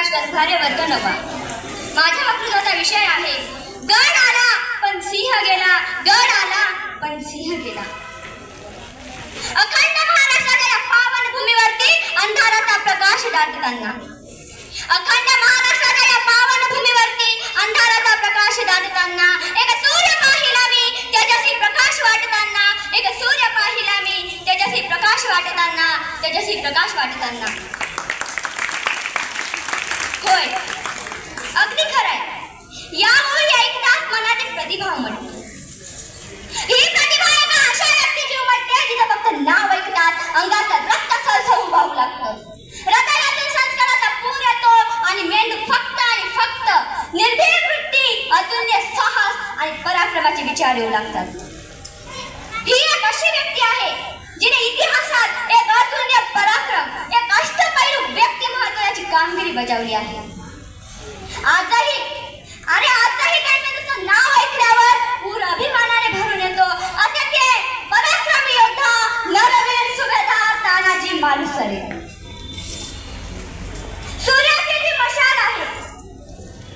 संघारे वर्ग नवा. माझ्या वक्तृत्वाचा विषय आहे गड आला पण सिंह गेला, गड आला पण सिंह गेला. अखंड महाराष्ट्राच्या या पावन भूमीवरती अंधाराचा प्रकाश दाटताना, अखंड महाराष्ट्राच्या या पावन भूमीवरती अंधाराचा प्रकाश दाटताना एक सूर्य पाहिला मी तेजस्वी प्रकाश वाटताना, एक सूर्य पाहिला मी तेजस्वी प्रकाश वाटताना, तेजस्वी प्रकाश वाटताना. होय, अगदी खरंय. या ओळी ऐकताच मनात एक प्रतिभा उमटते. ही प्रतिभा एका अशा व्यक्तीची उमटते जिचं फक्त नाव ऐकतात अंगात रक्त सळसळून वाहू लागतं. हृदयातून संस्काराचा पूर येतो आणि मेंदू फक्त आणि फक्त निर्भीड वृत्ती, अतुल्य साहस आणि पराक्रमाचे विचार येऊ लागतात. ही एक अशी व्यक्ती आहे जिने इतिहासात एक अतुल्य पराक्रम, एक अष्टपैलू व्यक्तिमत्वाची कामगिरी बजावली आहे. आजही काय त्याचं नाव ऐकल्यावर पूर अभिमानाने भरून येतो. असे ते पराक्रमी योद्धा नरवीर सुभेदार तानाजी मालुसरे. सूर्याची जी मशाल आहे,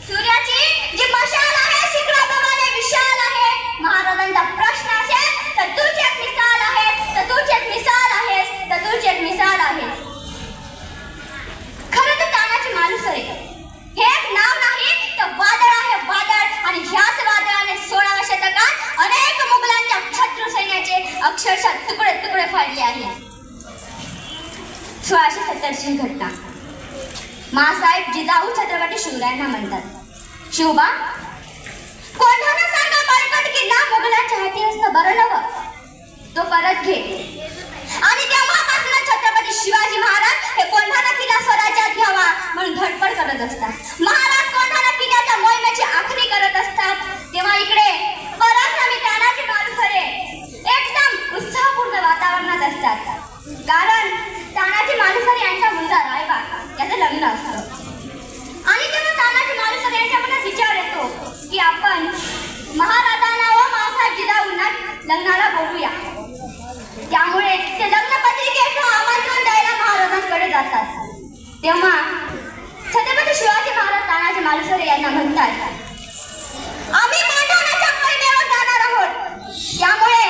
सूर्याची जी मशाल आहे शिखराप्रमाणे विशाल आहे. महाराजांचा प्रश्न असेल तर तूच एक मिसाल आहे, तर तूच एक मिसाल आहेस, तर तूच एक मिसाल आहेस. खरं तर तानाजी मालुसरे हे एक नाव नाही तर वादळ आहे, वादळ. आणि ह्याच वादळाने 16व्या शतकात अनेक मुघलांच्या शत्रू सैन्याचे अक्षरशः तुकडे तुकडे फाडले आहेत. 1670ची घटना. मासाहेब जिजाऊ छत्रपती शिवरायांना म्हणतात, शिवबा, कोंढाण्यासारखा बळकट किल्ला मुघलांच्या हाती असतं बरं नवं, तो परत घे. आणि तेव्हापासून छत्रपती शिवाजी महाराज हे कोंढाणा किल्ला स्वराज्यात घ्यावा म्हणून धडपड करत असतात. महाराज कोंढाणा किल्ल्याच्या मोहिमेची आखणी करत असतात. तेव्हा इकडे पराक्रमी तानाजी मालुसरे एकदम उत्साहपूर्ण वातावरणात असतात. कारण तानाजी मालुसरे यांचा मुलगा रायबा याचं लग्न असतं. आणि तेव्हा तानाजी मालुसरे यांच्या मनात विचार येतो की आपण महाराजांना व मासाहेब जिजाऊंना लग्नाला बोलूया. त्यामुळे ते लग्न पत्रिकेचं आमंत्रण द्यायला महाराजांकडे जातात. तेव्हा छत्रपती शिवाजी महाराज तानाजी मालुसरे यांना म्हणतात, आम्ही कोंढाण्याच्या मोहिमेवर जाणार आहोत, त्यामुळे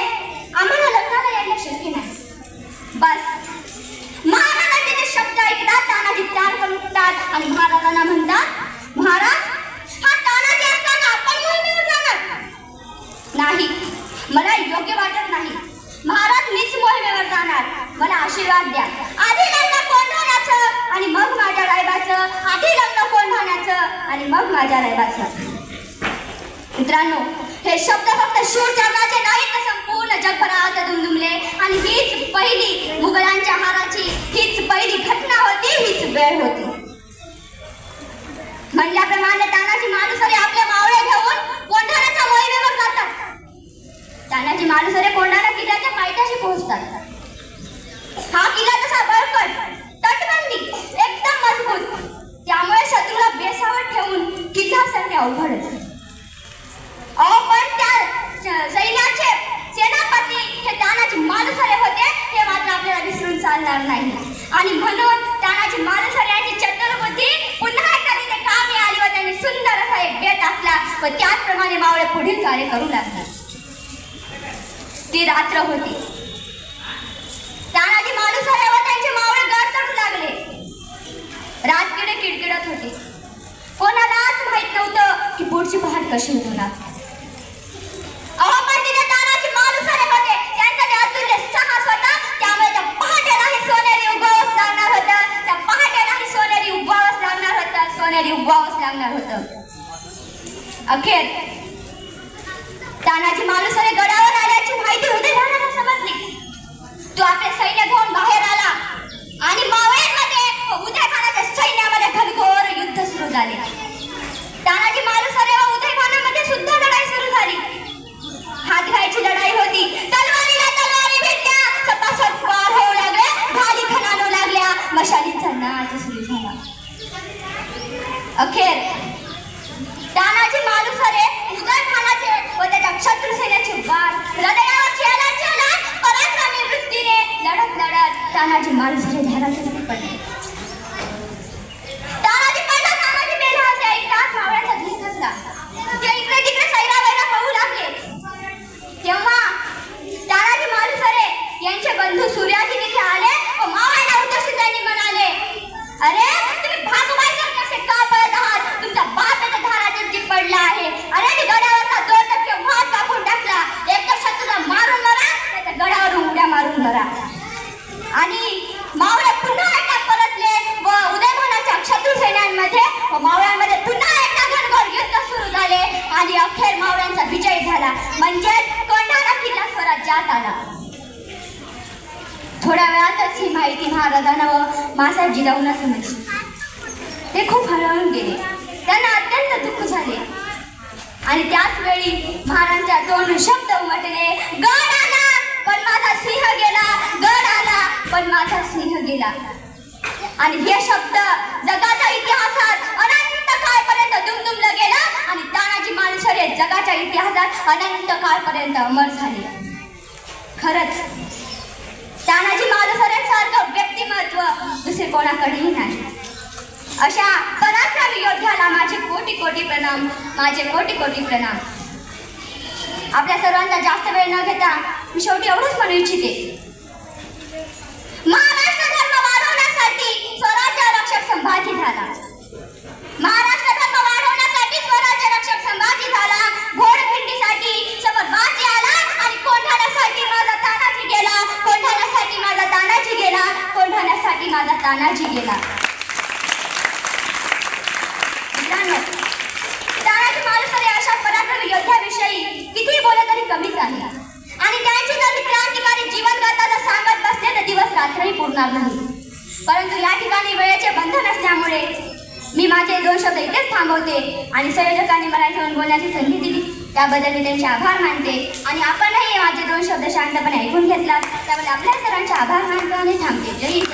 आम्हाला लग्नाला यायला शक्य नाही. बस महाराजांचे ते शब्द ऐकतात तानाजी तयार उठतात आणि महाराजांना म्हणतात, महाराज, हा तानाजी असताना आपण मोहिमेवर जाणार नाही, मला योग्य वाटत नाही. महाराज, मीच मोहिमेवर जाणार, मला आशीर्वाद द्या. आधी लग्न कोंढाण्याचं आणि मग माझ्या रायबाचं, आधी लग्न कोंढाण्याचं आणि मग माझ्या रायबाचं. मित्रांनो, हे शब्द फक्त शिवचरणाचे नाहीत तर संपूर्ण जगभरात दुमदुमले. आणि हीच पहिली मुघलांच्या हाराची, हीच पहिली घटना होती, हीच वेळ होती. म्हणल्याप्रमाणे तानाजी मालुसरे आपले मावळे घेऊन कोंढाण्याच्या मोहिमेवर जातात. तानाजी मालुसरे कोंढाणा किल्ल्याच्या पायथ्याशी पोहोचतात. हा किल्ला तसा बळकट, तटबंदी एकदम मजबूत, त्यामुळे शत्रूला बेसावत ठेवून किल्ला सैन्य अवघडच. पण त्या सैन्याचे सेनापती हे तानाजी मालुसरे होते हे मात्र आपल्याला विसरून चालणार नाही. आणि म्हणून तानाजी मालुसरे यांची चतुर्बुद्धी पुन्हा एकदा तिथे कामी आली व त्यांनी सुंदर असा एक बेत आखला व त्याचप्रमाणे मावळे पुढील कार्य करू लागतात. ती रात्र होती. तानाजी मालुसरे व त्यांचे मावळे गड चढू लागले. रातकिडे किडकिडत होते. कोणालाच माहित नव्हतं की पुढची पहाट कशी होणार. पण तिथे तानाजी मालुसरे होते, त्यांचा ते अतुल्य साहस होता. त्यामुळे त्या पहाटेलाही सोनेरी उगवावंच लागणार होतं, त्या पहाटेलाही सोनेरी उगवावंच लागणार होतं, सोनेरी उगवावंच लागणार होतं. अखेर तानाजी मालुसरे गडावर आल्याची माहिती उदयभानाला समजली. तो आपले सैन्य घेऊन बाहेर आला आणि मावळ्यांमध्ये व उदयभानाच्या सैन्यामध्ये घनघोर युद्ध सुरू झाले. तानाजी मालुसरे व उदयभानामध्ये सुद्धा लढाई सुरू झाली. हातघाईची लढाई होती. तलवारीला तलवारी भेटल्या, सपासप वार होऊ लागले, ढाली खणानू लागल्या, मशालींचा नाच सुरू झाला. अखेर तानाजी मालुसरे उदयभानाचे व त्याच्या शत्रू सैन्याचे वार हृदयावर चेला पराक्रमी वृत्तीने लढत लढत तानाजी मालुसरे धारातीर्थी पडले. तानाजी करा. आणि मावळे पुन्हा एकदा परतले व उदयभवनाच्या शत्रू सैन्यांमध्ये व मावळ्यांमध्ये पुन्हा एकदा घनघोर युद्ध सुरू झाले आणि अखेर मावळ्यांचा विजय झाला. म्हणजेच कोंढाणा किल्ला स्वराज्यात आला. थोड्या वेळातच ही माहिती महाराजांना व मासाहेब जिजाऊंना समजली. ते खूप हळहळून गेले. त्यांना अत्यंत दुःख झाले आणि त्याच वेळी महाराजांच्या तोंडून शब्द उमटले, गड आला पण माझा सिंह गेला, गड आला पण माझा सिंह गेला. आणि हे शब्द जगाच्या इतिहासात अनंत काळपर्यंत दुमदुमलं गेलं आणि तानाजी मालुसरे जगाच्या इतिहासात अनंत काळपर्यंत अमर झाले. खरंच तानाजी मालुसरेंसारखं व्यक्तिमत्व दुसरे कोणाकडेही नाही. अशा पराक्रमी योद्ध्याला माझे कोटी कोटी प्रणाम, माझे कोटी कोटी प्रणाम. आपल्या सर्वांचा जास्त वेळ न घेता मी शेवटी एवढंच म्हणू इच्छिते, महाराष्ट्र धर्म वाढवण्यासाठी स्वराज्य रक्षक संभाजी झाला. महाराष्ट्र धर्म वाढवण्यासाठी स्वराज्य रक्षक संभाजी झाला. घोडखिंडीसाठी समोर बाजी आला आणि कोंढाण्यासाठी माझा तानाजी गेला, कोंढाण्यासाठी माझा तानाजी गेला, कोंढाण्यासाठी माझा तानाजी गेला. तानाजी मालुसरे अशा पराक्रमी योद्ध्याविषयी कितीही बोलले तरी कमीच आहे. आणि त्यांची जर मी क्रांतिकारी जीवन गाथा सांगत बसले तर दिवस रात्रही पुरणार नाही. परंतु या ठिकाणी वेळेचे बंधन असल्यामुळे मी माझे 2 शब्द इथेच थांबवते आणि संयोजकांनी मला येऊन बोलण्याची संधी दिली त्याबद्दल मी त्यांचे आभार मानते. आणि आपणही माझे 2 शब्द शांतपणे ऐकून घेतला त्याबद्दल आपल्या सर्वांचे आभार मानतो आणि थांबते. जय हिंद.